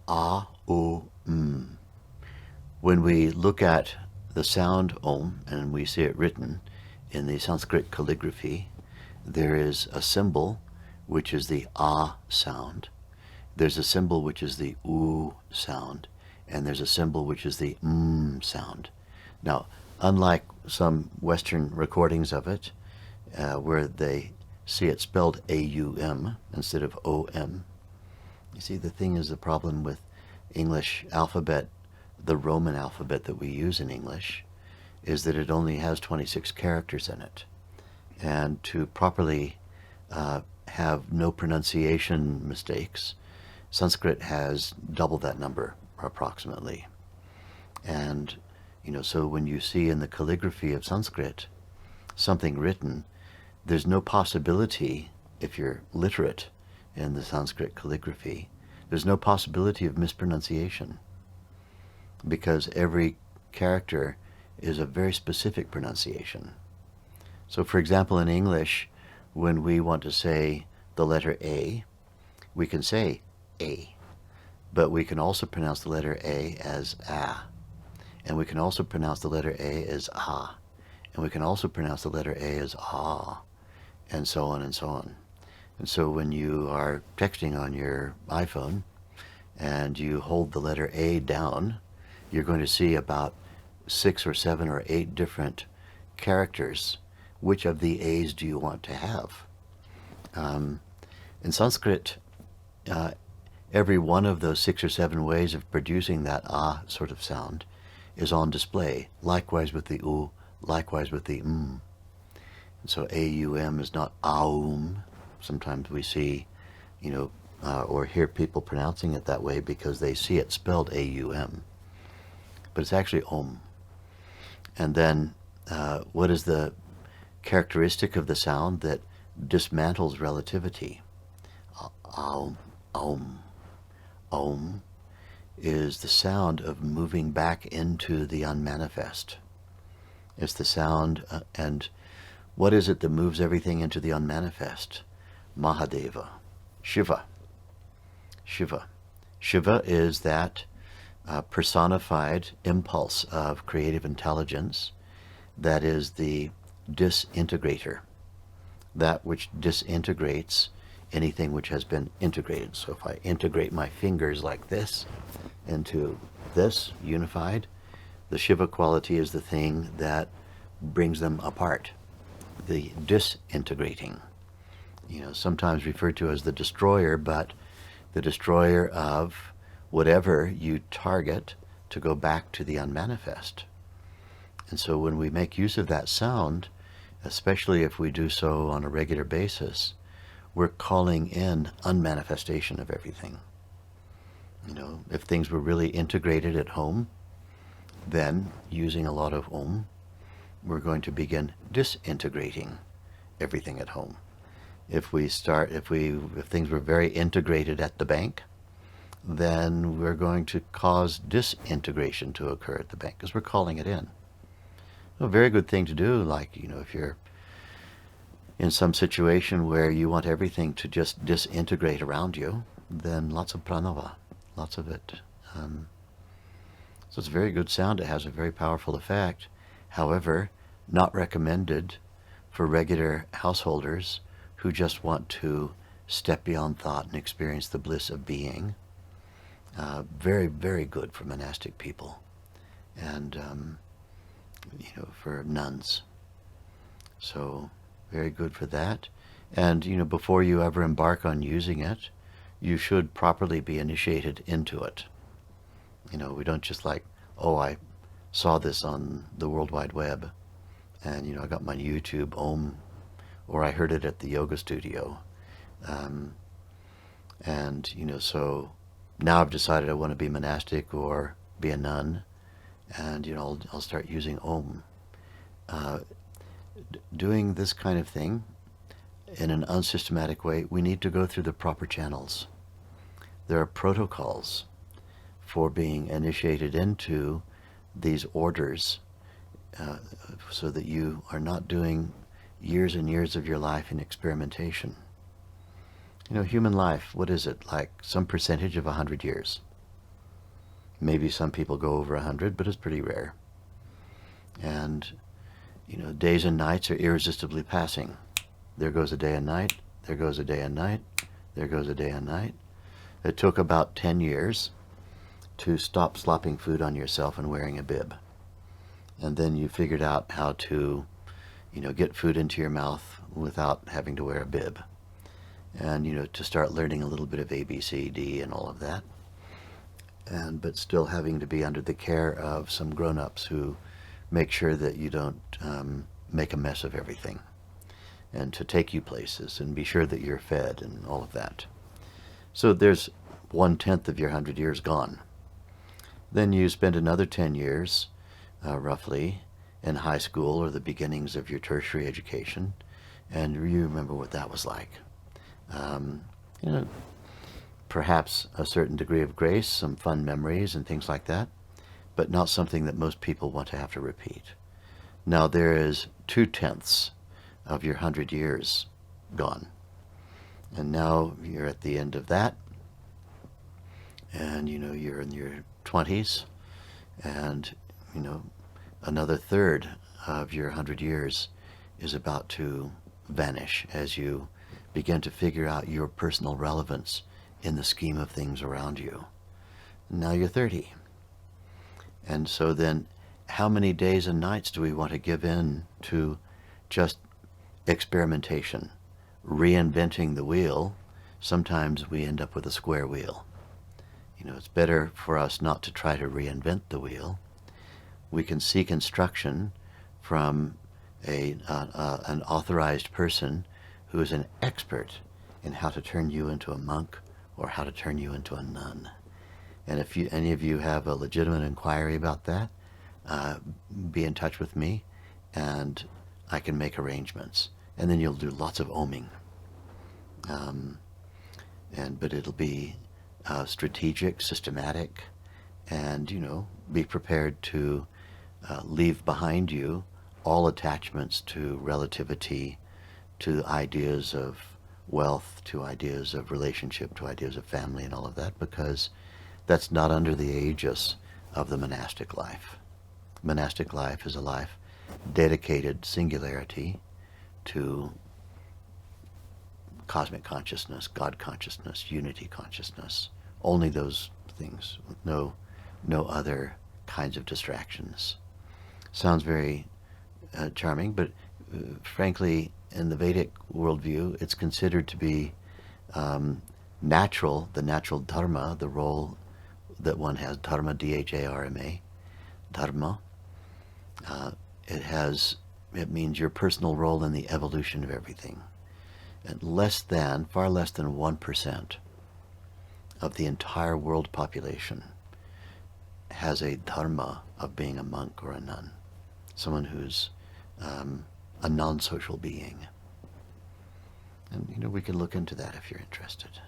ah, o, When we look at the sound om and we see it written in the Sanskrit calligraphy, there is a symbol which is the ah sound. There's a symbol which is the oo sound, and there's a symbol which is the sound. Now, unlike some Western recordings of it, where they see it spelled A-U-M instead of O-M, you see, the thing is, the problem with English alphabet, the Roman alphabet that we use in English, is that it only has 26 characters in it. And to properly have no pronunciation mistakes, Sanskrit has double that number, approximately. And, so when you see in the calligraphy of Sanskrit something written, there's no possibility, if you're literate in the Sanskrit calligraphy, there's no possibility of mispronunciation, because every character is a very specific pronunciation. So, for example, in English, when we want to say the letter A, we can say A, but we can also pronounce the letter A as A, and we can also pronounce the letter A as Ah, and we can also pronounce the letter A as Ah, and so on and so on. And so when you are texting on your iPhone and you hold the letter A down, you're going to see about 6 or 7 or 8 different characters. Which of the A's do you want to have? In Sanskrit, every one of those 6 or 7 ways of producing that ah sort of sound is on display. Likewise with the u, likewise with the And so A-U-M is not aum. Sometimes we see, or hear people pronouncing it that way because they see it spelled A-U-M. But it's actually om. And then what is the characteristic of the sound that dismantles relativity? Aum, om. Om is the sound of moving back into the unmanifest. It's the sound, and what is it that moves everything into the unmanifest? Mahadeva, Shiva. Shiva. Shiva is that personified impulse of creative intelligence that is the disintegrator, that which disintegrates anything which has been integrated. So if I integrate my fingers like this into this unified, the Shiva quality is the thing that brings them apart, the disintegrating. Sometimes referred to as the destroyer, but the destroyer of whatever you target to go back to the unmanifest. And so when we make use of that sound, especially if we do so on a regular basis, we're calling in unmanifestation of everything. If things were really integrated at home, then using a lot of om, we're going to begin disintegrating everything at home. If things were very integrated at the bank, then we're going to cause disintegration to occur at the bank because we're calling it in. A very good thing to do, like, if you're in some situation where you want everything to just disintegrate around you, then lots of pranava, lots of it. So it's a very good sound. It has a very powerful effect. However, not recommended for regular householders who just want to step beyond thought and experience the bliss of being. Very, very good for monastic people and, for nuns. So very good for that. And, before you ever embark on using it, you should properly be initiated into it. We don't just like, I saw this on the World Wide Web and, I got my YouTube om, or I heard it at the yoga studio. So now I've decided I want to be monastic or be a nun, and, I'll start using om. Doing this kind of thing in an unsystematic way, we need to go through the proper channels. There are protocols for being initiated into these orders so that you are not doing years and years of your life in experimentation. Human life, what is it, like some percentage of 100 years? Maybe some people go over 100, but it's pretty rare. And, days and nights are irresistibly passing. There goes a day and night, there goes a day and night, there goes a day and night. It took about 10 years to stop slopping food on yourself and wearing a bib. And then you figured out how to, get food into your mouth without having to wear a bib. And, to start learning a little bit of A, B, C, D and all of that. But still having to be under the care of some grown-ups who make sure that you don't make a mess of everything, and to take you places and be sure that you're fed and all of that. So there's 1/10 of your 100 years gone. Then you spend another 10 years, roughly, in high school or the beginnings of your tertiary education, and you remember what that was like. Perhaps a certain degree of grace, some fun memories and things like that, but not something that most people want to have to repeat. Now there is 2/10 of your 100 years gone. And now you're at the end of that, and you're in your 20s, and another third of your 100 years is about to vanish as you begin to figure out your personal relevance in the scheme of things around you. Now you're 30. And so then, how many days and nights do we want to give in to just experimentation, reinventing the wheel? Sometimes we end up with a square wheel. It's better for us not to try to reinvent the wheel. We can seek instruction from an authorized person who is an expert in how to turn you into a monk or how to turn you into a nun. And if any of you have a legitimate inquiry about that, be in touch with me, and I can make arrangements. And then you'll do lots of oming. But it'll be strategic, systematic, and, be prepared to leave behind you all attachments to relativity, to ideas of wealth, to ideas of relationship, to ideas of family and all of that, because that's not under the aegis of the monastic life. Monastic life is a life dedicated singularity to cosmic consciousness, God consciousness, unity consciousness. Only those things, no other kinds of distractions. Sounds very charming, but frankly, in the Vedic worldview, it's considered to be natural, the natural dharma, the role that one has, dharma, D-H-A-R-M-A, dharma. It means your personal role in the evolution of everything. And far less than 1% of the entire world population has a dharma of being a monk or a nun, someone who's a non-social being. And we can look into that if you're interested.